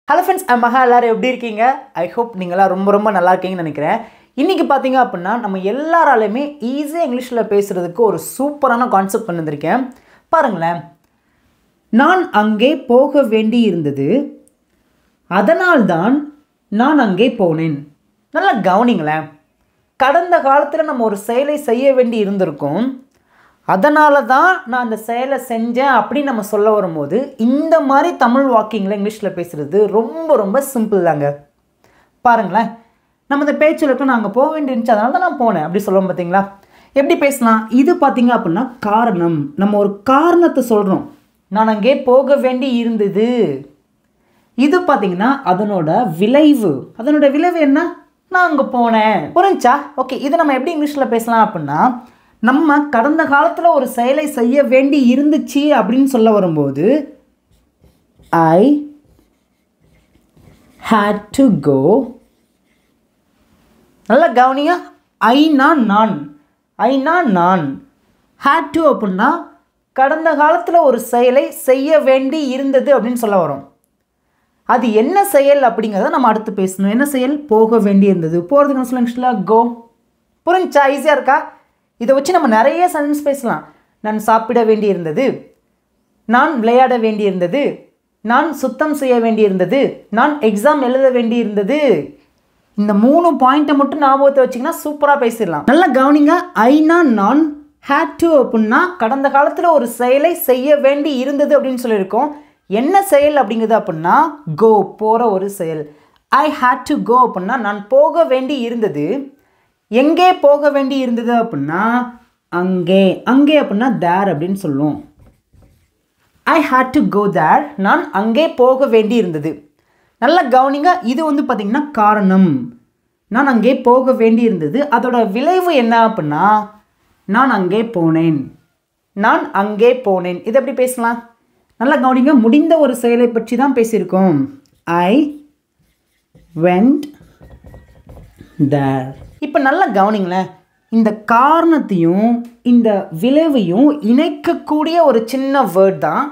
Hello friends, I'm Maha. எல்லாரும் எப்படி இருக்கீங்க? I hope நீங்கலாம் ரொம்ப நல்லா இருக்கீங்கன்னு நினைக்கிறேன். இன்னைக்கு பாத்தீங்க அப்படினா நம்ம எல்லாராலயுமே ஈஸியா இங்கிலீஷ்ல பேசுறதுக்கு ஒரு சூப்பரான கான்செப்ட் பண்ணிருக்கேன். பாருங்களேன். நான் அங்கே போக வேண்டி இருந்தது. அதனால்தான் நான் அங்கே போனேன். நல்லா கவனிங்களேன். கடந்த காலத்துல நம்ம ஒரு செயலை செய்ய வேண்டி இருந்திருக்கும். அதனால தான் நான் அந்த செயலை செஞ்சேன் அப்படி நம்ம சொல்ல வரும்போது இந்த மாதிரி தமிழ் வாக்கிங்ல இங்கிலீஷ்ல பேசுறது ரொம்ப சிம்பிள் தாங்க. பாருங்களேன். நம்ம இந்த பேச்சுலக்கு நான் அங்கே போக வேண்டியிருந்துச்சு அதனால தான் நான் போனேன் அப்படி சொல்லுவோம் பார்த்தீங்களா? எப்படி பேசலாம்? இது பார்த்தீங்க அப்படின்னா காரணம். நம்ம ஒரு காரணத்தை சொல்கிறோம். நான் அங்கே போக வேண்டி இருந்தது. இது பார்த்தீங்கன்னா அதனோட விளைவு. அதனோட விளைவு என்ன? நான் அங்கே போனேன். புரிஞ்சா? ஓகே, இதை நம்ம எப்படி இங்கிலீஷில் பேசலாம் அப்படின்னா நம்ம கடந்த காலத்தில் ஒரு செயலை செய்ய வேண்டி இருந்துச்சு அப்படின்னு சொல்ல வரும்போது I had to go. நல்லா கவனிங்க. ஐனா நான் had to அப்படின்னா கடந்த காலத்தில் ஒரு செயலை செய்ய வேண்டி இருந்தது அப்படின்னு சொல்ல வரும். அது என்ன செயல் அப்படிங்கிறத நம்ம அடுத்து பேசணும். என்ன செயல்? போக வேண்டி இருந்தது. போகிறதுக்கு என்ன சொல்லுங்க? கோ. புரிஞ்சா? ஈஸியாக இருக்கா? இதை வச்சு நம்ம நிறைய சென்டென்ஸ் பேசலாம். நான் சாப்பிட வேண்டி இருந்தது, நான் விளையாட வேண்டி இருந்தது, நான் சுத்தம் செய்ய வேண்டி இருந்தது, நான் எக்ஸாம் எழுத வேண்டி இருந்தது. இந்த 3 பாயிண்ட்டை மட்டும் ஞாபகத்தை வச்சிங்கன்னா சூப்பராக பேசிடலாம். நல்லா கவனிங்க. ஐனா நான், had to அப்படின்னா கடந்த காலத்தில் ஒரு செயலை செய்ய வேண்டி இருந்தது அப்படின்னு சொல்லியிருக்கோம். என்ன செயல் அப்படிங்கிறது அப்படின்னா கோ, போகிற ஒரு செயல். ஐ had to go அப்படின்னா நான் போக வேண்டி இருந்தது. எங்கே போக வேண்டி இருந்தது அப்படின்னா அங்கே. அங்கே அப்படின்னா தேர் அப்படின்னு சொல்லுவோம். ஐ had to go there. நான் அங்கே போக வேண்டி இருந்தது. நல்லா கவனிங்க. இது பார்த்திங்கன்னா காரணம். நான் அங்கே போக வேண்டி இருந்தது. அதோட விளைவு என்ன அப்படின்னா நான் அங்கே போனேன். நான் அங்கே போனேன். இது எப்படி பேசலாம்? நல்லா கவனிங்க. முடிந்த ஒரு செயலை பற்றி தான் பேசியிருக்கோம். ஐ went there. இப்போ நல்லா கவனிங்களேன். இந்த காரணத்தையும் இந்த விளைவையும் இணைக்கக்கூடிய ஒரு சின்ன வேர்ட் தான்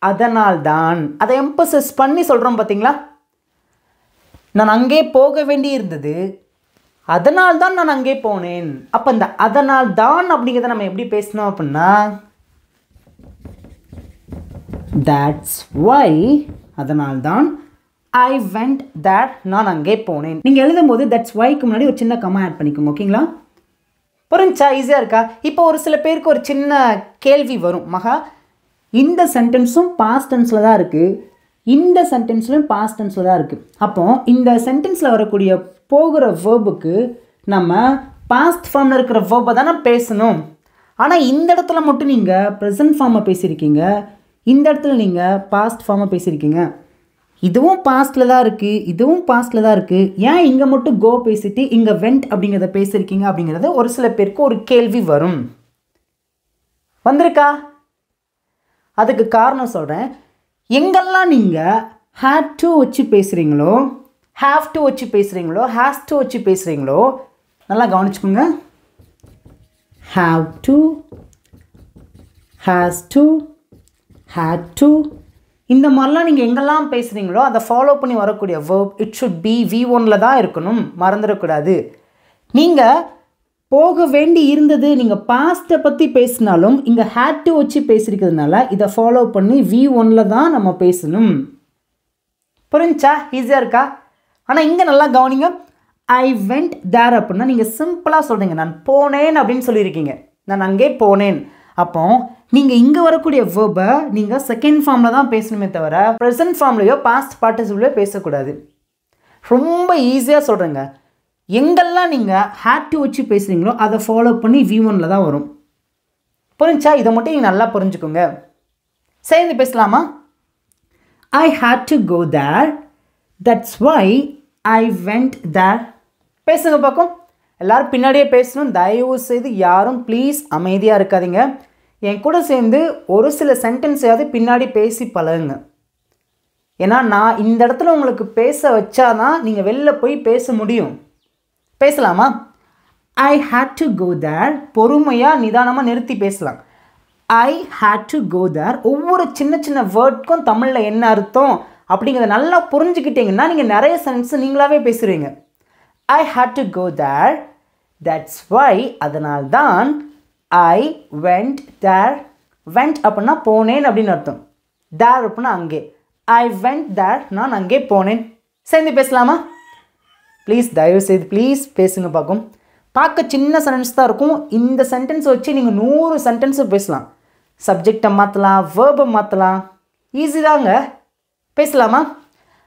அதனால்தான். அதை எம்பசஸ் பண்ணி சொல்கிறோம் பார்த்தீங்களா? நான் அங்கே போக வேண்டி இருந்தது, அதனால்தான் நான் அங்கே போனேன். அப்போ இந்த அதனால்தான் அப்படிங்கிறத நம்ம எப்படி பேசணும் அப்படின்னா that's why. அதனால்தான் I went there. நான் அங்கே போனேன். நீங்கள் எழுதும்போது that's whyக்கு முன்னாடி ஒரு சின்ன கமா ஆட் பண்ணிக்கோங்க. ஓகேங்களா? புரிஞ்சா? ஈஸியாக இருக்கா? இப்போ ஒரு சில பேருக்கு ஒரு சின்ன கேள்வி வரும். மகா, இந்த சென்டென்ஸும் பாஸ்ட் டென்ஸில் தான் இருக்குது, இந்த சென்டென்ஸ்லையும் பாஸ்ட் டென்ஸில் தான் இருக்குது. அப்போ இந்த சென்டென்ஸில் வரக்கூடிய போகிற வேர்புக்கு நம்ம பாஸ்ட் ஃபார்மில் இருக்கிற வேர்பை தானே பேசணும். ஆனால் இந்த இடத்துல மட்டும் நீங்கள் ப்ரெசன்ட் ஃபார்மை பேசியிருக்கீங்க, இந்த இடத்துல நீங்கள் பாஸ்ட் ஃபார்மை பேசியிருக்கீங்க. இதுவும் பாஸ்ட்டில் தான் இருக்குது, இதுவும் பாஸ்ட்டில் தான் இருக்குது. ஏன் இங்கே மட்டும் கோ பேசிட்டு இங்கே வெண்ட் அப்படிங்கிறத பேசியிருக்கீங்க அப்படிங்கிறது ஒரு சில பேருக்கு ஒரு கேள்வி வரும். வந்திருக்கா? அதுக்கு காரணம் சொல்கிறேன். எங்கெல்லாம் நீங்கள் had to வச்சு பேசுகிறீங்களோ, have to வச்சு பேசுகிறீங்களோ, has to வச்சு பேசுகிறீங்களோ நல்லா கவனிச்சுக்கோங்க. have to, has to, had to, இந்த மாதிரிலாம் நீங்கள் எங்கெல்லாம் பேசுகிறீங்களோ அதை ஃபாலோ பண்ணி வரக்கூடிய வேர்ப் இட் ஷுட் பி V1ல தான் இருக்கணும். மறந்துடக்கூடாது. நீங்கள் போக வேண்டி இருந்தது, நீங்கள் பாஸ்ட்டை பற்றி பேசினாலும் இங்கே had to வச்சு பேசியிருக்கிறதுனால இதை ஃபாலோ பண்ணி V1ல தான் நம்ம பேசணும். புரிஞ்சா? ஈஸியாக இருக்கா? ஆனால் இங்கே நல்லா கவனிங்க. ஐ went there அப்படின்னா நீங்கள் சிம்பிளாக சொல்கிறீங்க நான் போனேன் அப்படின்னு சொல்லியிருக்கீங்க. நான் அங்கே போனேன். அப்போ நீங்கள் இங்கே வரக்கூடிய வேர்பை நீங்கள் செகண்ட் ஃபார்மில் தான் பேசணுமே தவிர ப்ரெசன்ட் ஃபார்ம்லையோ பாஸ்ட் பார்ட்டிசிபிளையோ பேசக்கூடாது. ரொம்ப ஈஸியாக சொல்கிறேங்க. எங்கெல்லாம் நீங்கள் had to வச்சு பேசுகிறீங்களோ அதை ஃபாலோ பண்ணி V1ல தான் வரும். புரிஞ்சா? இதை மட்டும் நீங்கள் நல்லா புரிஞ்சுக்கோங்க. சேர்ந்து பேசலாமா? I had to go there. That's why I went there. பேசுங்க பார்க்கும். எல்லோரும் பின்னாடியே பேசணும். தயவு செய்து யாரும் ப்ளீஸ் அமைதியாக இருக்காதீங்க. என் கூட சேர்ந்து ஒரு சில சென்டென்ஸையாவது பின்னாடி பேசி பழகுங்க. ஏன்னா நான் இந்த இடத்துல உங்களுக்கு பேச வச்சாதான் நீங்கள் வெளில போய் பேச முடியும். பேசலாமா? I had to go there. பொறுமையாக நிதானமாக நிறுத்தி பேசலாம். I had to go there. ஒவ்வொரு சின்ன சின்ன வேர்டுக்கும் தமிழில் என்ன அர்த்தம் அப்படிங்கிறத நல்லா புரிஞ்சுக்கிட்டீங்கன்னா நீங்கள் நிறைய சென்டென்ஸ் நீங்களாவே பேசுகிறீங்க. I had to go there, that's why, அதனால்தான். I went there, went அப்படின்னா போனேன் அப்படின்னு அர்த்தம். there அப்படின்னா அங்கே. I went there, நான் அங்கே போனேன். சேர்ந்து பேசலாமா? ப்ளீஸ் தயவுசெய்து ப்ளீஸ் பேசுங்க பார்க்கும். பார்க்க சின்ன சென்டென்ஸ் தான் இருக்கும். இந்த சென்டென்ஸ் வச்சு நீங்கள் 100 சென்டென்ஸை பேசலாம். சப்ஜெக்டை மாற்றலாம், வேர்பை மாற்றலாம், ஈஸி தாங்க. பேசலாமா?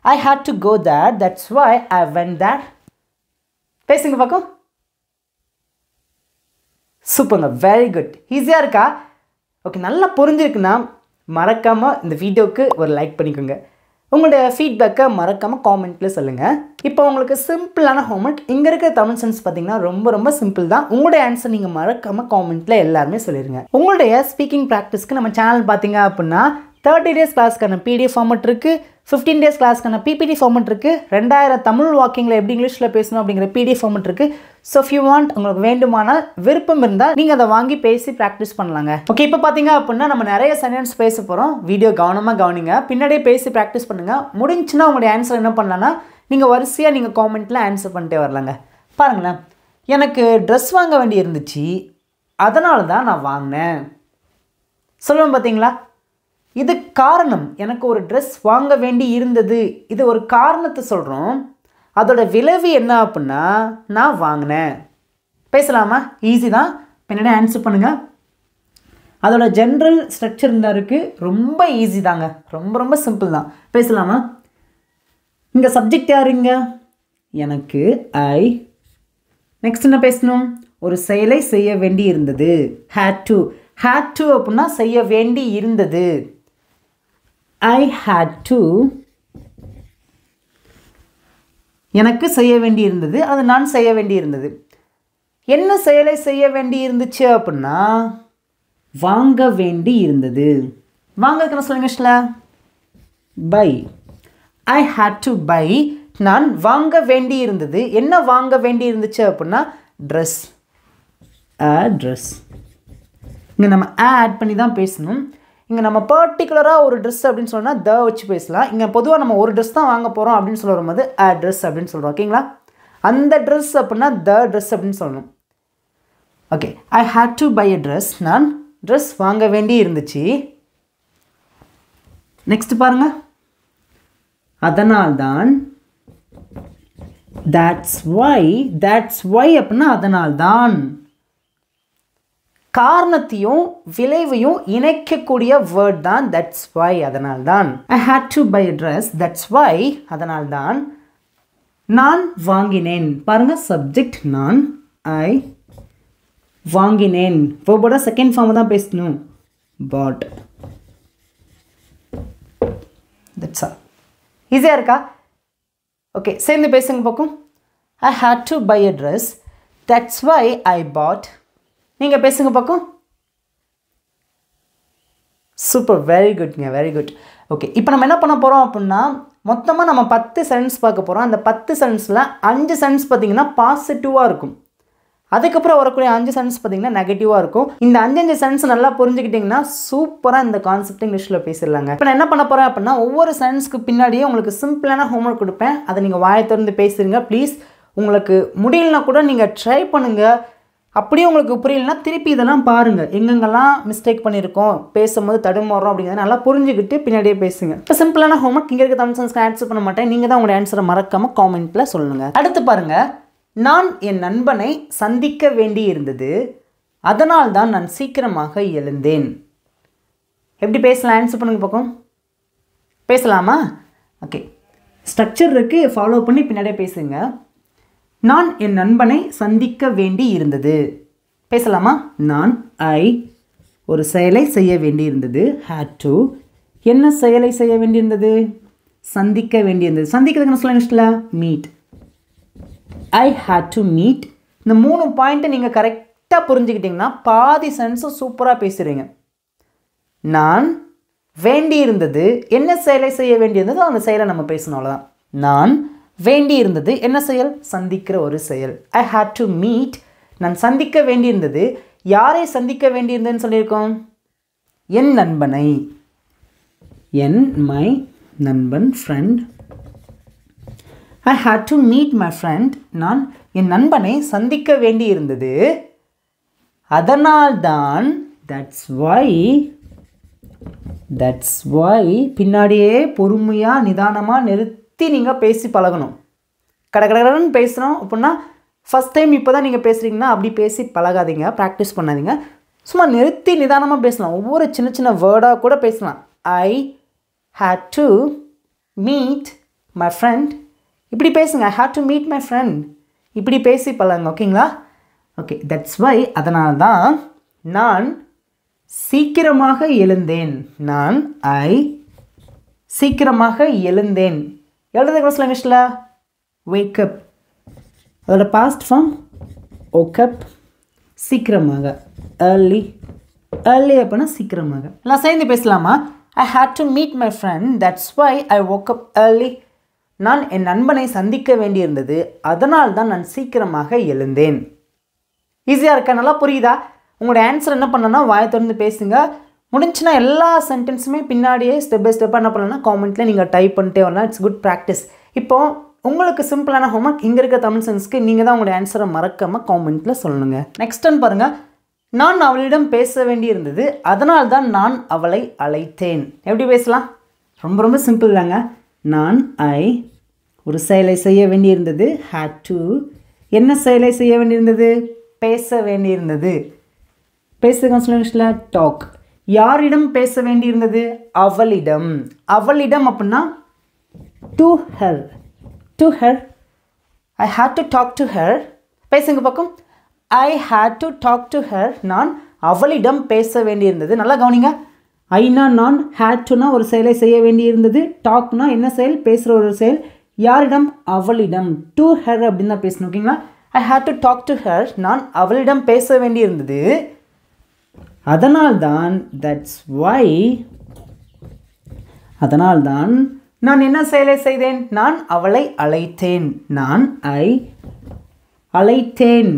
I had to go there, that's why I went there. பேசுங்க பார்க்கும். சூப்பருங்க, வெரி குட். ஈஸியாக இருக்கா? ஓகே, நல்லா புரிஞ்சிருக்குன்னா மறக்காமல் இந்த வீடியோவுக்கு ஒரு லைக் பண்ணிக்கோங்க. உங்களுடைய ஃபீட்பேக்கை மறக்காமல் காமெண்ட்டில் சொல்லுங்கள். இப்போ உங்களுக்கு சிம்பிளான ஹோம்ஒர்க். இங்கே இருக்கிற தமிழ் சென்ஸ் பார்த்தீங்கன்னா ரொம்ப ரொம்ப சிம்பிள் தான். உங்களுடைய ஆன்சர் நீங்கள் மறக்காமல் காமெண்ட்டில் எல்லாருமே சொல்லிடுங்க. உங்களுடைய ஸ்பீக்கிங் ப்ராக்டிஸ்க்கு நம்ம சேனல் பார்த்தீங்க அப்படின்னா 30 days கிளாஸ்க்கான பிடிஎஃப் ஃபார்மெட் இருக்குது, 15 days கிளாஸ்க்கான பிபிடி ஃபார்மெட் இருக்குது, 2000 தமிழ் வாக்கிங்கில் எப்படி இங்கிலீஷில் பேசணும் அப்படிங்கிற பிடிஎஃப் ஃபார்மெட் இருக்குது. ஸோ இஃப் யூ வாண்ட், உங்களுக்கு வேண்டுமானால் விருப்பம் இருந்தால் நீங்கள் அதை வாங்கி பேசி ப்ராக்டிஸ் பண்ணலாங்க. ஓகே, இப்போ பார்த்தீங்க அப்படின்னா நம்ம நிறைய சென்டென்ஸ் பேச போகிறோம். வீடியோ கவனமாக கவனிங்க, பின்னாடியே பேசி ப்ராக்டிஸ் பண்ணுங்கள். முடிஞ்சுன்னா உங்களுடைய ஆன்சர் என்ன பண்ணலான்னா நீங்கள் வரிசையாக நீங்கள் காமெண்ட்டில் ஆன்சர் பண்ணிட்டே வரலாங்க. பாருங்களேன், எனக்கு ட்ரெஸ் வாங்க வேண்டி இருந்துச்சு, அதனால தான் நான் வாங்கினேன். சொல்லுவேன் பார்த்தீங்களா? இது காரணம். எனக்கு ஒரு ட்ரெஸ் வாங்க வேண்டி இருந்தது, இது ஒரு காரணத்தை சொல்கிறோம். அதோட விளைவு என்ன அப்படின்னா நான் வாங்கினேன். பேசலாமா? ஈஸி தான். பின்னாடி ஆன்சர் பண்ணுங்கள். அதோட ஜென்ரல் ஸ்ட்ரக்சர் இருந்தால் இருக்குது. ரொம்ப ஈஸி தாங்க, ரொம்ப ரொம்ப சிம்பிள் தான். பேசலாமா? இங்கே சப்ஜெக்ட் யாருங்க? எனக்கு ஐ. நெக்ஸ்ட் என்ன பேசணும்? ஒரு செயலை செய்ய வேண்டி இருந்தது. had to. had to அப்படின்னா செய்ய வேண்டி இருந்தது. I had to. எனக்கு செய்ய வேண்டி இருந்தது, அது நான் செய்ய வேண்டி இருந்தது. என்ன செயலை செய்ய வேண்டி இருந்துச்சு அப்படின்னா வாங்க வேண்டி இருந்தது. வாங்கிறதுக்கு என்ன சொல்லுங்க இஷ்ல? By. I had to buy. நான் வாங்க வேண்டி இருந்தது. என்ன வாங்க வேண்டி இருந்துச்சு அப்படின்னா ட்ரெஸ். ட்ரெஸ். இங்கே நம்ம ஆட் பண்ணி தான் பேசணும். இங்கே நம்ம பர்டிகுலராக ஒரு ட்ரெஸ் அப்படின்னு சொன்னால் த வச்சு பேசலாம். இங்கே பொதுவாக நம்ம ஒரு ட்ரெஸ் தான் வாங்க போகிறோம் அப்படின்னு சொல்ல வரும்போது ட்ரெஸ் அப்படின்னு சொல்கிறோம். ஓகேங்களா? அந்த ட்ரெஸ் அப்படின்னா த ட்ரெஸ் அப்படின்னு சொல்லணும். Okay, I hate to buy a dress. நான் ட்ரெஸ் வாங்க வேண்டி இருந்துச்சு. நெக்ஸ்ட் பாருங்க, அதனால்தான். that's why அப்படின்னா அதனால்தான். காரணத்தையும் விளைவையும் இணைக்கக்கூடிய வேர்ட் தான் that's why, அதனால்தான். I had to buy a dress, that's why, அதனால்தான். நான் வாங்கினேன். பாருங்க, சப்ஜெக்ட் நான், ஐ. வாங்கினேன் வேர்போட செகண்ட் ஃபார்ம் தான் பேசணும். bought. that's all. ஈஸியாக இருக்கா? ஓகே, சேர்ந்து பேசுங்க பார்க்கும். I had to buy a dress, that's why I bought. நீங்கள் பேசுங்க பார்க்கும். சூப்பர், வெரி குட்ங்க, வெரி குட். ஓகே, இப்போ நம்ம என்ன பண்ண போகிறோம் அப்படின்னா மொத்தமாக நம்ம 10 சென்டென்ஸ் பார்க்க போகிறோம். அந்த 10 சென்டென்ஸில் 5 சென்டென்ஸ் பார்த்திங்கன்னா பாசிட்டிவாக இருக்கும். அதுக்கப்புறம் வரக்கூடிய 5 சென்டென்ஸ் பார்த்திங்கன்னா நெகட்டிவாக இருக்கும். இந்த 5 சென்டென்ஸ் நல்லா புரிஞ்சுக்கிட்டிங்கன்னா சூப்பராக இந்த கான்செப்ட் இங்கிலீஷில் பேசிடலாங்க. இப்போ நான் என்ன பண்ண போகிறேன் அப்படின்னா ஒவ்வொரு சென்டென்ஸ்க்கு பின்னாடியே உங்களுக்கு சிம்பிளான ஹோம்ஒர்க் கொடுப்பேன். அதை நீங்கள் வாயை திறந்து பேசுங்க ப்ளீஸ். உங்களுக்கு முடியலனா கூட நீங்கள் ட்ரை பண்ணுங்கள். அப்படியே உங்களுக்கு புரியலனா திருப்பி இதெல்லாம் பாருங்கள், எங்கெங்கெல்லாம் மிஸ்டேக் பண்ணியிருக்கோம், பேசும்போது தடுமாறுறோம் அப்படிங்கிறத நல்லா புரிஞ்சுக்கிட்டு பின்னாடியே பேசுங்க. இப்போ சிம்பிளான ஹோம்ஒர்க். இங்கே இருக்க தமிழ் சென்ஸ்க்கு ஆன்சர் பண்ண மாட்டேன், நீங்கள் தான் உங்களுடைய ஆன்சரை மறக்காமல் காமெண்ட்டில் சொல்லுங்கள். அடுத்து பாருங்கள், நான் என் நண்பனை சந்திக்க வேண்டி இருந்தது, அதனால் தான் நான் சீக்கிரமாக எழுந்தேன். எப்படி பேசலாம்? ஆன்சர் பண்ணுங்க பார்க்கும். பேசலாமா? ஓகே, ஸ்ட்ரக்சர் இருக்குது, ஃபாலோ பண்ணி பின்னாடியே பேசுங்க. நான் என் நண்பனை சந்திக்க வேண்டி இருந்தது. பேசலாமா? நான், ஐ. ஒரு செயலை செய்ய வேண்டி இருந்தது, had to. என்ன செயலை செய்ய வேண்டியிருந்தது? சந்திக்க வேண்டியிருந்தது. சந்திக்கிறதுக்கு என்ன சொல்லுங்க இஷ்டல? Meet. I had to meet. இந்த 3 பாயிண்ட்டை நீங்கள் கரெக்டாக புரிஞ்சுக்கிட்டிங்கன்னா பாதி சென்ஸும் சூப்பராக பேசுகிறீங்க. நான் வேண்டி இருந்தது, என்ன செயலை செய்ய வேண்டியிருந்ததோ அந்த செயலை நம்ம பேசணும், அவ்வளோதான். நான் வேண்டி இருந்தது என்ன செயல்? சந்திக்கிற ஒரு செயல். ஐ had to meet. நான் சந்திக்க வேண்டியிருந்தது. யாரை சந்திக்க வேண்டியிருந்ததுன்னு சொல்லியிருக்கோம்? என் நண்பனை. என் மை நண்பன் friend. I had to meet my friend. நான் என் நண்பனை சந்திக்க வேண்டி இருந்தது. அதனால்தான் that's why பின்னாடியே பொறுமையாக நிதானமாக நிறுத்தி நீங்கள் பேசி பழகணும். கடகடன்னு பேசுகிறோம் அப்படின்னா ஃபஸ்ட் டைம் இப்போ தான் நீங்கள் பேசுகிறீங்கன்னா அப்படி பேசி பழகாதீங்க, ப்ராக்டிஸ் பண்ணாதீங்க. சும்மா நிறுத்தி நிதானமாக பேசலாம். ஒவ்வொரு சின்ன சின்ன வேர்டாக கூட பேசலாம். I had to meet my friend. இப்படி பேசுங்க. I had to meet my friend. இப்படி பேசி பழகுங்க. ஓகேங்களா? ஓகே, தட்ஸ் வை அதனால தான் நான் சீக்கிரமாக எழுந்தேன். சீக்கிரமாக எழுந்தேன். எழுதுறது கிளாஸில் இங்கிலீஷில் wake up. அதோட பாஸ்ட் ஃபார்ம் woke up. சீக்கிரமாக early அப்படின்னா சீக்கிரமாக. எல்லாம் சேர்ந்து பேசலாமா? I had to meet my friend. That's why I woke up early. நான் என் நண்பனை சந்திக்க வேண்டியிருந்தது, அதனால் தான் நான் சீக்கிரமாக எழுந்தேன். ஈஸியாக இருக்கா? நல்லா புரியுதா? உங்களோட ஆன்சர் என்ன பண்ணனா வாயை திறந்து பேசுங்க. முடிஞ்சுன்னா எல்லா சென்டென்ஸுமே பின்னாடியே ஸ்டெப் பை ஸ்டெப்பாக என்ன பண்ணலாம்னா காமெண்ட்டில் நீங்கள் டைப் பண்ணிட்டே வரலாம். It's good practice. இப்போது உங்களுக்கு சிம்பிளான ஹோம்ஒர்க் இங்கே இருக்க தமிழ் சென்ஸ்க்கு நீங்கள் தான் உங்களோட ஆன்சரை மறக்காமல் காமெண்ட்டில் சொல்லணுங்க. நெக்ஸ்ட் ஒன் பாருங்கள். நான் அவளிடம் பேச வேண்டியிருந்தது, அதனால் தான் நான் அவளை அழைத்தேன். எப்படி பேசலாம்? ரொம்ப ரொம்ப சிம்பிள் தாங்க. நான் ஒரு செயலை செய்ய வேண்டியிருந்தது. had to. என்ன செயலை செய்ய வேண்டியிருந்தது? பேச வேண்டியிருந்தது. பேசுகிற டாக். யாரிடம் பேச வேண்டியிருந்தது? அவளிடம். அவளிடம் அப்படின்னா to her. I had to talk to her. பேசுங்க பக்கம். I had to talk to her. நான் அவளிடம் பேச வேண்டியிருந்தது. நல்லா கவனிங்க. ஐனா நான், had toனா ஒரு செயலை செய்ய வேண்டியிருந்தது, டாக்னா என்ன செயல்? பேசுகிற ஒரு செயல். யாரிடம்? அவளிடம். டு ஹர் அப்படின்னு தான் பேசணும். ஓகேங்களா? I had to talk to her. நான் அவளிடம் பேச வேண்டியிருந்தது, அதனால்தான் that's why அதனால்தான் நான் என்ன செயலை செய்தேன்? நான் அவளை அழைத்தேன். அழைத்தேன்.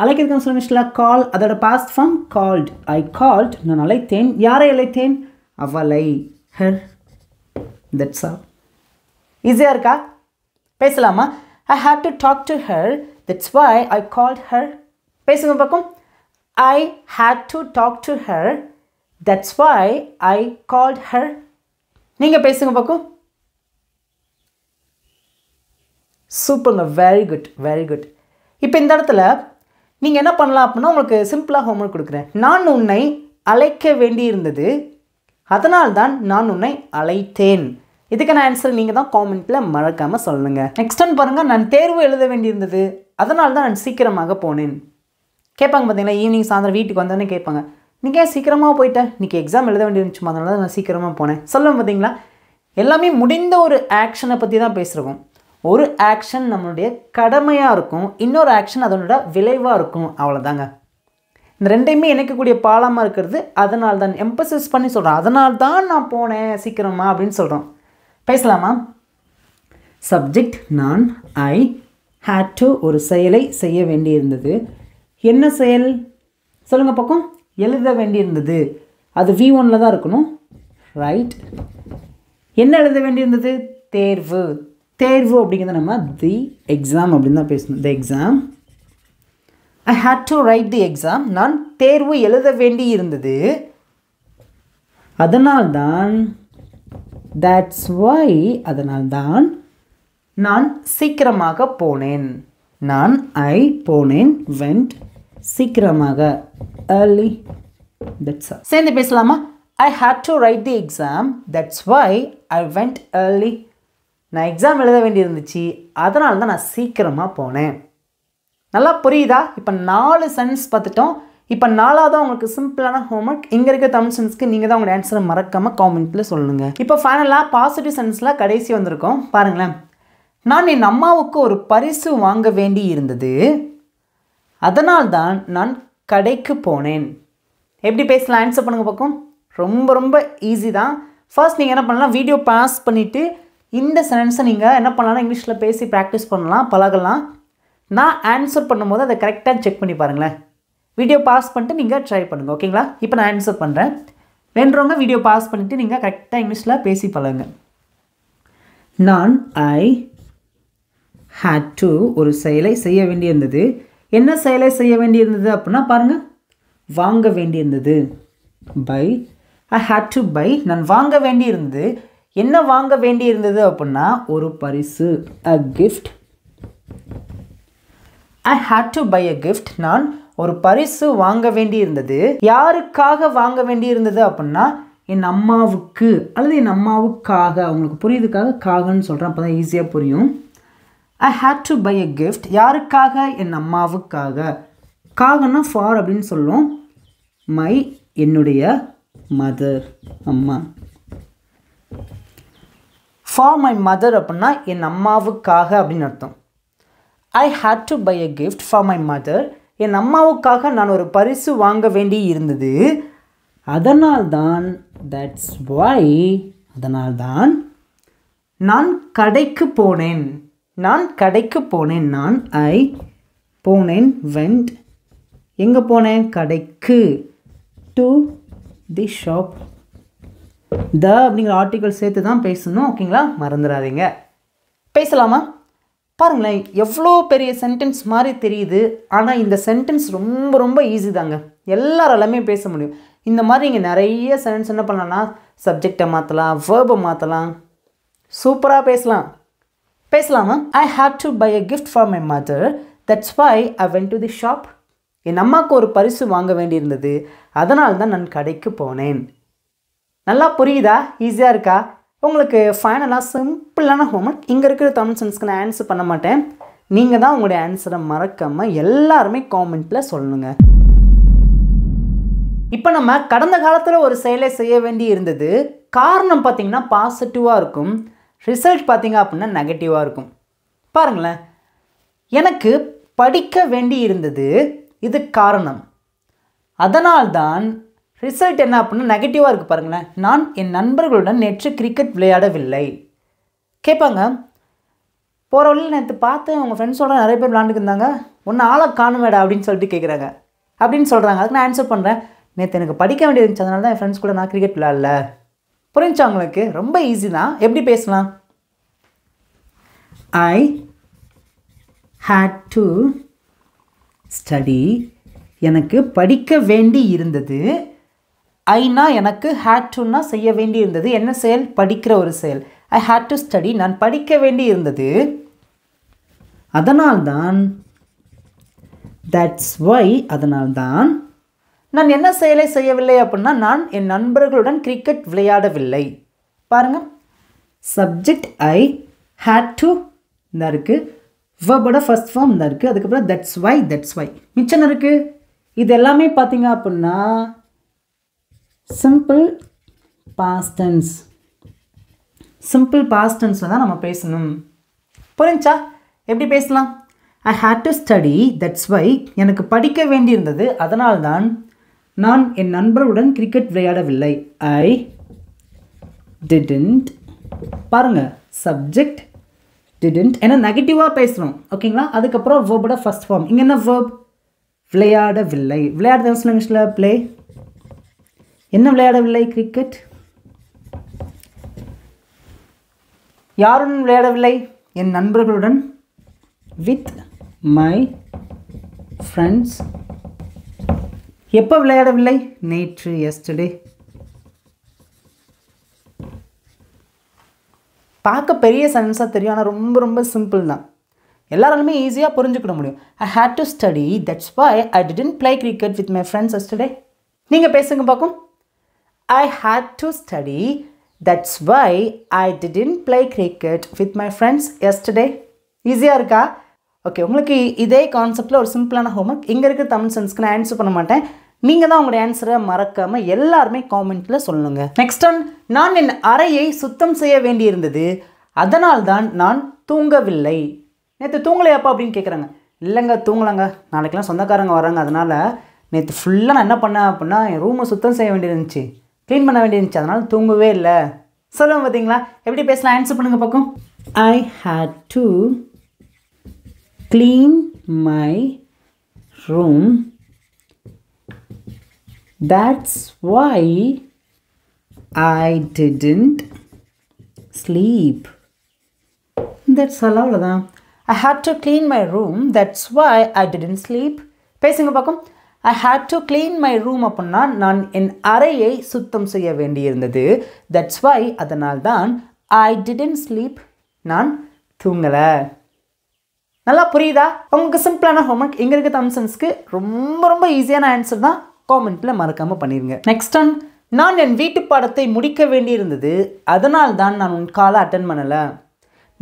அழைக்கிறதுக்கு சொல்லுங்க கால். அதோட past form called. I called. நான் அழைத்தேன். யாரை அழைத்தேன்? அவளை. ஹர். That's all. ஈஸியாக இருக்கா? பேசலாமா? I had to talk to her. That's why I called her. பேசுங்க பக்கம். I had to talk to her. That's why I called her. நீங்கள் பேசுங்க பக்கம். சூப்பருங்க. Very good, very good. இப்போ இந்த இடத்துல நீங்கள் என்ன பண்ணலாம் அப்படின்னா உங்களுக்கு சிம்பிளாக ஹோம்ஒர்க் கொடுக்குறேன். நான் உன்னை அழைக்க வேண்டியிருந்தது, அதனால்தான் நான் உன்னை அழைத்தேன். இதுக்கான ஆன்சர் நீங்கள் தான் காமெண்ட்டில் மறக்காமல் சொல்லுங்கள். நெக்ஸ்ட் ஒன் பாருங்கள். நான் தேர்வு எழுத வேண்டியிருந்தது, அதனால தான் நான் சீக்கிரமாக போனேன். கேட்பாங்க பார்த்தீங்களா? ஈவினிங் சாயந்தரம் வீட்டுக்கு வந்தோடனே கேட்பாங்க, நீங்கள் ஏன் சீக்கிரமாக போயிட்டேன்? இன்றைக்கி எக்ஸாம் எழுத வேண்டியிருந்துச்சு, அதனால தான் நான் சீக்கிரமாக போனேன். சொல்லுவோம் பார்த்தீங்களா? எல்லாமே முடிந்த ஒரு ஆக்ஷனை பற்றி தான் பேசுகிறோம். ஒரு ஆக்ஷன் நம்மளுடைய கடமையாக இருக்கும், இன்னொரு ஆக்ஷன் அதனோட விளைவாக இருக்கும். அவ்வளோதாங்க. இந்த ரெண்டையுமே இணைக்கக்கூடிய பாலமாக இருக்கிறது. அதனால தான் எம்பசைஸ் பண்ணி சொல்கிறோம். அதனால தான் நான் போனேன் சீக்கிரமாக அப்படின்னு சொல்கிறோம். பேசலாமா? சப்ஜெக்ட் நான். ஐ had to ஒரு செயலை செய்ய வேண்டியிருந்தது. என்ன செயல்? சொல்லுங்கள் பக்கம். எழுத வேண்டியிருந்தது. அது V1 தான் இருக்கணும். ரைட். என்ன எழுத வேண்டியிருந்தது? தேர்வு. தேர்வு அப்படிங்கிறத நம்ம தி எக்ஸாம் அப்படின்னு தான் பேசணும். தி exam. I had to write the exam. நான் தேர்வு எழுத வேண்டி இருந்தது, அதனால்தான் that's why அதனால்தான் நான் சீக்கிரமாக போனேன். நான் போனேன் went சீக்கிரமாக early. that's all. சேர்ந்து பேசலாமா? I had to write the exam. That's why I went early. நான் எக்ஸாம் எழுத வேண்டியிருந்துச்சு, அதனால தான் நான் சீக்கிரமாக போனேன். நல்லா புரியுதா? இப்போ 4 சென்ஸ் பார்த்துட்டோம். இப்போ 4வது உங்களுக்கு சிம்பிளான ஹோம்ஒர்க். இங்கே இருக்க தமிழ் சென்ஸ்க்கு நீங்கள் தான் உங்களோட ஆன்சரை மறக்காமல் காமெண்ட்டில் சொல்லுங்கள். இப்போ ஃபைனலாக பாசிட்டிவ் சென்ஸில் கடைசி வந்திருக்கோம். பாருங்களேன். நான் என் அம்மாவுக்கு ஒரு பரிசு வாங்க வேண்டி இருந்தது, அதனால்தான் நான் கடைக்கு போனேன். எப்படி பேசலாம்? ஆன்சர் பண்ணுங்கள் பக்கம். ரொம்ப ரொம்ப ஈஸி தான். ஃபர்ஸ்ட் நீங்கள் என்ன பண்ணலாம்? வீடியோ பாஸ் பண்ணிவிட்டு இந்த சென்டென்ஸை நீங்கள் என்ன பண்ணலாம்னா இங்கிலீஷில் பேசி ப்ராக்டிஸ் பண்ணலாம், பழகலாம். நான் ஆன்சர் பண்ணும்போது அதை கரெக்டாக செக் பண்ணி பாருங்களேன். வீடியோ பாஸ் பண்ணிட்டு நீங்கள் ட்ரை பண்ணுங்கள். ஓகேங்களா? இப்போ நான் ஆன்சர் பண்ணுறேன். வேண்டுறவங்க வீடியோ பாஸ் பண்ணிவிட்டு நீங்கள் கரெக்டாக இங்கிலீஷில் பேசி பழகுங்க. நான் I had to ஒரு செயலை செய்ய வேண்டியிருந்தது. என்ன செயலை செய்ய வேண்டியிருந்தது அப்படின்னா பாருங்கள், வாங்க வேண்டியிருந்தது. buy, I had to buy, நான் வாங்க வேண்டியிருந்தது. என்ன வாங்க வேண்டியிருந்தது அப்படின்னா ஒரு பரிசு, a gift. I had to buy a gift, நான் ஒரு பரிசு வாங்க வேண்டியிருந்தது. யாருக்காக வாங்க வேண்டியிருந்தது அப்படின்னா என் அம்மாவுக்கு அல்லது என் அம்மாவுக்காக. அவங்களுக்கு புரியுதுக்காக காகன்னு சொல்கிறேன், அப்போ தான் ஈஸியாக புரியும். I had to buy a gift, யாருக்காக? என் அம்மாவுக்காக. காகன்னா ஃபார் அப்படின்னு சொல்லுவோம். மை என்னுடைய மதர், அம்மா. ஃபார் மை மதர் அப்படின்னா என் அம்மாவுக்காக அப்படின்னு அர்த்தம். I had to buy a gift for my mother, என் அம்மாவுக்காக நான் ஒரு பரிசு வாங்க வேண்டி இருந்தது. அதனால்தான், that's why, அதனால்தான் நான் கடைக்கு போனேன். நான் கடைக்கு போனேன். நான் I போனேன், went, எங்கே போனேன்? கடைக்கு. to the shop. the அப்படிங்கிற ஆர்டிக்கல் சேர்த்து தான் பேசணும், ஓகேங்களா? மறந்துடாதீங்க. பேசலாமா? பாருங்களேன், எவ்வளோ பெரிய சென்டென்ஸ் மாதிரி தெரியுது. ஆனால் இந்த சென்டென்ஸ் ரொம்ப ரொம்ப ஈஸி தாங்க, எல்லாராலுமே பேச முடியும். இந்த மாதிரி இங்கே நிறைய சென்டென்ஸ் என்ன பண்ணலாம்னா சப்ஜெக்டை மாற்றலாம், வேர்பை மாற்றலாம், சூப்பராக பேசலாம். பேசலாமா? I had to buy a gift for my mother, that's why I went to the shop. என் அம்மாவுக்கு ஒரு பரிசு வாங்க வேண்டியிருந்தது, அதனால தான் நான் கடைக்கு போனேன். நல்லா புரியுதா? ஈஸியாக இருக்கா? உங்களுக்கு ஃபைனலாக சிம்பிளான ஹோம்ஒர்க். இங்கே இருக்கிற தமிழ் சென்ஸ்க்கு நான் ஆன்சர் பண்ண மாட்டேன். நீங்கள் தான் உங்களுடைய ஆன்சரை மறக்காமல் எல்லாருமே காமெண்ட்டில் சொல்லணுங்க. இப்போ நம்ம கடந்த காலத்தில் ஒரு செயலை செய்ய வேண்டி இருந்தது. காரணம் பார்த்திங்கன்னா பாசிட்டிவாக இருக்கும், ரிசல்ட் பார்த்திங்க அப்படின்னா நெகட்டிவாக இருக்கும். பாருங்களேன், எனக்கு படிக்க வேண்டி இருந்தது, இது காரணம். அதனால்தான் ரிசல்ட் என்ன அப்படின்னா நெகட்டிவாக இருக்குது. பாருங்களேன், நான் என் நண்பர்களுடன் நேற்று கிரிக்கெட் விளையாடவில்லை. கேட்பாங்க, போகிற வழியில் நேற்று பார்த்து உங்கள் ஃப்ரெண்ட்ஸோட நிறைய பேர் விளாண்டுருந்தாங்க, ஒன்று ஆளை காணுமேடா அப்படின்னு சொல்லிட்டு கேட்குறாங்க, அப்படின்னு சொல்கிறாங்க. அதுக்கு நான் ஆன்சர் பண்ணுறேன், நேற்று எனக்கு படிக்க வேண்டியது இருந்துச்சு, அதனால தான் என் ஃப்ரெண்ட்ஸ் கூட நான் கிரிக்கெட் விளையாடல. புரிஞ்சா உங்களுக்கு? ரொம்ப ஈஸி தான். எப்படி பேசலாம்? I had to study, எனக்கு படிக்க வேண்டி இருந்தது. ஐனா எனக்கு, had toனா செய்ய வேண்டி இருந்தது. என்ன செயல்? படிக்கிற ஒரு செயல். I had to study, நான் படிக்க வேண்டி இருந்தது. அதனால்தான், that's why, அதனால்தான் நான் என்ன செயலை செய்யவில்லை அப்படின்னா நான் என் நண்பர்களுடன் கிரிக்கெட் விளையாடவில்லை. பாருங்கள், சப்ஜெக்ட் I had to இந்த இருக்குது, verb-ஓட ஃபர்ஸ்ட் ஃபார்ம் இந்த இருக்குது, அதுக்கப்புறம் that's why மிச்சம் இருக்குது. இது எல்லாமே பார்த்தீங்க அப்படின்னா simple past tense. Simple past டென்ஸில் தான் நம்ம பேசணும். புரிஞ்சா? எப்படி பேசலாம்? I had to study, that's why, எனக்கு படிக்க வேண்டியிருந்தது, அதனால்தான் நான் என் நண்பர்களுடன் கிரிக்கெட் விளையாடவில்லை. I didn't, பாருங்கள், சப்ஜெக்ட் didn't, ஏன்னா நெகட்டிவாக பேசுகிறோம், ஓகேங்களா? அதுக்கப்புறம் verb-ஓட ஃபர்ஸ்ட் ஃபார்ம். இங்கே என்ன verb? விளையாடவில்லை. விளையாடுறது இங்கிலீஷில் ப்ளே. என்ன விளையாடவில்லை? கிரிக்கெட். யாருடன் விளையாடவில்லை? என் நண்பர்களுடன், வித் மை ஃப்ரெண்ட்ஸ். எப்போ விளையாடவில்லை? நேற்று, எஸ்டர்டே. பார்க்க பெரிய சென்ஸாக தெரியும், ஆனால் ரொம்ப ரொம்ப சிம்பிள் தான், எல்லாராலுமே ஈஸியாக புரிஞ்சுக்கிட முடியும். I had to study, that's why I didn't play cricket with my friends yesterday. நீங்கள் பேசுங்க பார்க்கும். I had to study, that's why I didn't play cricket with my friends yesterday. ஈஸியாக இருக்கா? ஓகே, உங்களுக்கு இதே கான்செப்டில் ஒரு சிம்பிளான ஹோம்ஒர்க். இங்கே இருக்கிற தமிழ் சென்ஸ்க்கு நான் ஆன்சர் பண்ண மாட்டேன், நீங்கள் தான் உங்களுடைய ஆன்சரை மறக்காமல் எல்லாருமே காமெண்ட்டில் சொல்லுங்கள். நெக்ஸ்ட் ஒன், நான் என் அறையை சுத்தம் செய்ய வேண்டியிருந்தது, அதனால்தான் நான் தூங்கவில்லை. நேற்று தூங்கலையாப்பா அப்படின்னு கேட்குறாங்க. இல்லைங்க, தூங்கலைங்க, நாளைக்கெல்லாம் சொந்தக்காரங்க வராங்க, அதனால் நேற்று ஃபுல்லாக நான் என்ன பண்ணேன் அப்படின்னா என் ரூமை சுத்தம் செய்ய வேண்டியிருந்துச்சு, க்ளீன் பண்ண வேண்டியிருந்துச்சு, அதனால் தூங்கவே இல்லை. சொல்லுங்கள் பார்த்தீங்களா? எப்படி பேசலாம்? ஆன்சர் பண்ணுங்கள் பார்க்கும். I had to clean my room, that's why I didn't sleep. That's all, அவ்வளோதான். I had to clean my room, that's why I didn't sleep. பேசுங்க பார்க்கும். I had to clean my room அப்படின்னா நான் என் அறையை சுத்தம் செய்ய வேண்டியிருந்தது. That's why, அதனால்தான் I didn't sleep, நான் தூங்கலை. நல்லா புரியுதா? உங்களுக்கு சிம்பிளான ஹோம்ஒர்க் இங்கே இருக்க தம்சன்ஸ்க்கு ரொம்ப ரொம்ப ஈஸியான ஆன்சர் தான். காமெண்ட்டில் மறக்காமல் பண்ணிடுங்க. நெக்ஸ்ட் ஒன், நான் என் வீட்டு பாடத்தை முடிக்க வேண்டியிருந்தது, அதனால் தான் நான் உன் காலை அட்டன் பண்ணலை.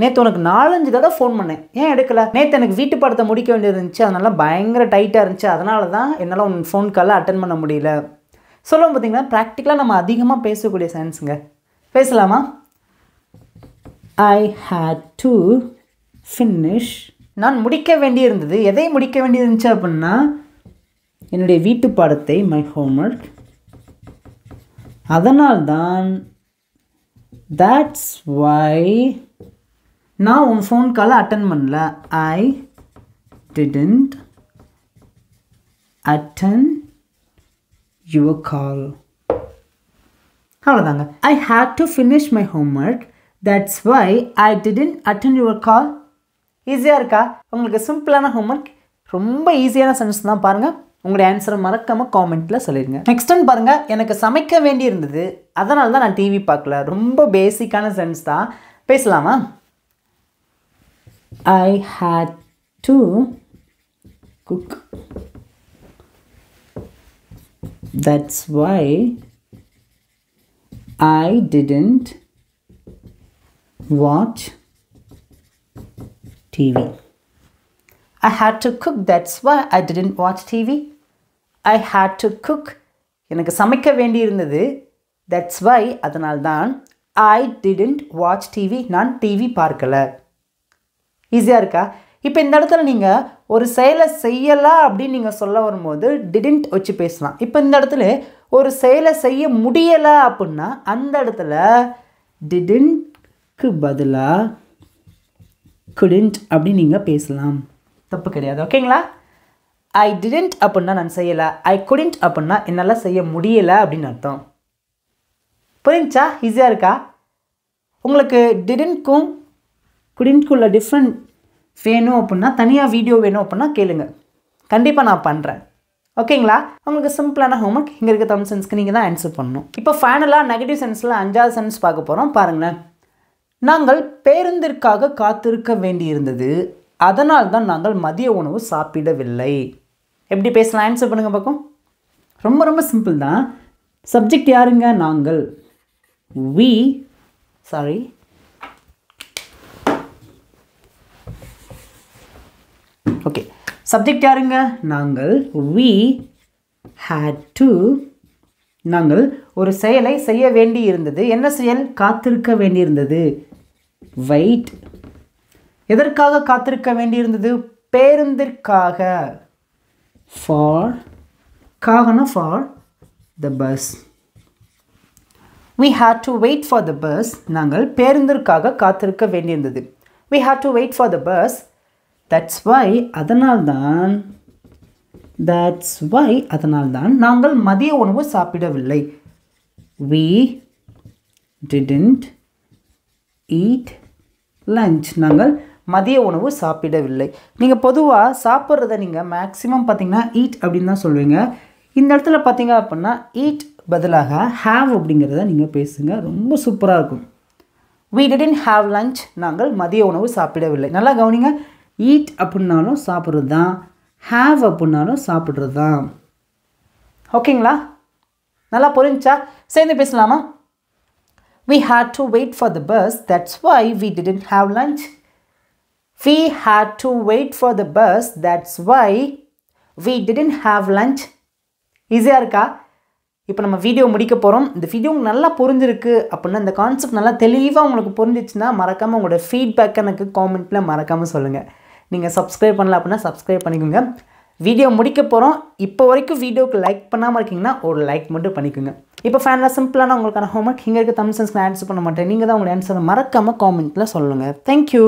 நேற்று உனக்கு 4-5 தடவை ஃபோன் பண்ணேன், ஏன் எடுக்கலை? நேற்று எனக்கு வீட்டு பாடத்தை முடிக்க வேண்டியது இருந்துச்சு, அதனால பயங்கர டைட்டாக இருந்துச்சு, அதனால தான் என்னால் உன் ஃபோன் காலை அட்டன் பண்ண முடியல. சொல்லுவோம் பார்த்தீங்களா, ப்ராக்டிக்கலாக நம்ம அதிகமாக பேசக்கூடிய சென்ஸுங்க. பேசலாமா? I had to finish, நான் முடிக்க வேண்டியிருந்தது. எதை முடிக்க வேண்டியிருந்துச்சு அப்படின்னா என்னுடைய வீட்டு பாடத்தை, மை ஹோம்ஒர்க். அதனால்தான், that's why, நான் உன் ஃபோன் காலை அட்டன் பண்ணல. I didn't attend your call. அவ்வளோதாங்க. I had to finish my homework, that's why I didn't attend your call. ஈஸியாக இருக்கா? உங்களுக்கு சிம்பிளான ஹோம்ஒர்க், ரொம்ப ஈஸியான சென்ஸ் தான். பாருங்கள், உங்களுடைய ஆன்சரை மறக்காமல் காமெண்ட்டில் சொல்லிடுங்க. நெக்ஸ்ட் ஒன் பாருங்கள், எனக்கு சமைக்க வேண்டி இருந்தது, அதனால தான் நான் டிவி பார்க்கல. ரொம்ப பேசிக்கான சென்ஸ் தான். பேசலாமா? I had to cook, that's why I didn't watch TV. I had to cook, that's why I didn't watch TV. I had to cook, எனக்கு சமைக்க வேண்டி இருந்தது, that's why, அதனால்தான் I didn't watch TV, நான் TV பார்க்கலை. ஈஸியாக இருக்கா? இப்போ இந்த இடத்துல நீங்கள் ஒரு செயலை செய்யலாம் அப்படின்னு நீங்கள் சொல்ல வரும்போது டிடன்ட் வச்சு பேசலாம். இப்போ இந்த இடத்துல ஒரு செயலை செய்ய முடியலை அப்படின்னா அந்த இடத்துல டிடன்ட்க்கு பதிலாக குடன்ட் அப்படின்னு நீங்கள் பேசலாம். தப்பு கிடையாது. ஓகேங்களா? ஐ டிடன்ட் அப்படின்னா நான் செய்யலை, ஐ குடன்ட் அப்படின்னா என்னால் செய்ய முடியலை அப்படின்னு அர்த்தம். புரிஞ்சா? ஈஸியாக இருக்கா? உங்களுக்கு டிடன்ட்க்கும் குடின்ட்குள்ள டிஃப்ரெண்ட் வேணும் அப்படின்னா, தனியாக வீடியோ வேணும் அப்படின்னா கேளுங்க, கண்டிப்பாக நான் பண்ணுறேன். ஓகேங்களா? உங்களுக்கு சிம்பிளான ஹோம்ஒர்க் இங்கே இருக்க தமிழ் சென்ஸ்க்கு நீங்கள் தான் ஆன்சர் பண்ணணும். இப்போ ஃபைனலாக நெகட்டிவ் சென்ஸில் 5வது சென்ஸ் பார்க்க போகிறோம். பாருங்களேன். நாங்கள் பேருந்திற்காக காத்திருக்க வேண்டியிருந்தது, அதனால் தான் நாங்கள் மதிய உணவு சாப்பிடவில்லை. எப்படி பேசலாம்? ஆன்சர் பண்ணுங்கள் பார்க்கும். ரொம்ப ரொம்ப சிம்பிள் தான். சப்ஜெக்ட் யாருங்க? நாங்கள். ஓகே, சப்ஜெக்ட் யாருங்க? நாங்கள். we had to, நாங்கள் ஒரு செயலை செய்ய வேண்டி இருந்தது. என்ன செயல்? காத்திருக்க வேண்டியிருந்தது. வெயிட். எதற்காக காத்திருக்க வேண்டியிருந்தது? பேருந்திற்காக. ஃபார், காகனா for the bus. we had to wait for the bus, நாங்கள் பேருந்திற்காக காத்திருக்க வேண்டியிருந்தது. we had to wait for the bus, that's why, அதனால்தான், நாங்கள் மதிய உணவு சாப்பிடவில்லை. we didn't eat lunch, நாங்கள் மதிய உணவு சாப்பிடவில்லை. நீங்கள் பொதுவாக சாப்பிட்றத நீங்கள் மேக்ஸிமம் பார்த்தீங்கன்னா ஈட் அப்படின்னு தான் சொல்லுவீங்க. இந்த இடத்துல பார்த்தீங்க அப்படின்னா ஈட் பதிலாக ஹாவ் அப்படிங்கிறத நீங்கள் பேசுங்க, ரொம்ப சூப்பராக இருக்கும். we didn't have lunch, நாங்கள் மதிய உணவு சாப்பிடவில்லை. நல்லா கவனிங்க, ஈட் அப்படின்னாலும் சாப்பிட்றது தான், ஹாவ் அப்படின்னாலும் சாப்பிட்றது தான். ஓகேங்களா? நல்லா புரிஞ்சா? சேர்ந்து பேசலாமா? we had to wait for the bus, that's why we didn't have lunch. we had to wait for the bus, that's why we didn't have lunch. ஈஸியாக இருக்கா? இப்போ நம்ம வீடியோ முடிக்க போகிறோம். இந்த வீடியோ உங்களுக்கு நல்லா புரிஞ்சிருக்கு அப்படின்னா, இந்த கான்செப்ட் நல்லா தெளிவாக உங்களுக்கு புரிஞ்சிச்சுன்னா மறக்காமல் உங்களோட ஃபீட்பேக் எனக்கு காமெண்ட்டில் மறக்காமல் சொல்லுங்கள். நீங்கள் சப்ஸ்கிரைப் பண்ணல அப்படின்னா சப்ஸ்கிரைப் பண்ணிக்கோங்க. வீடியோ முடிக்க போகிறோம். இப்போ வரைக்கும் வீடியோக்கு லைக் பண்ணாமல் இருக்கீங்கன்னா ஒரு லைக் மட்டும் பண்ணிக்கோங்க. இப்போ ஃபைனலாக சிம்பிளான உங்களுக்கான ஹோம்ஒர்க் இங்கே இருக்க தமிழ் சென்ஸ்க்கு ஆன்சர் பண்ண மாட்டேன். நீங்கள் தான் உங்களோட ஆன்சரை மறக்காமல் காமெண்ட்டில் சொல்லுங்கள். தேங்க்யூ.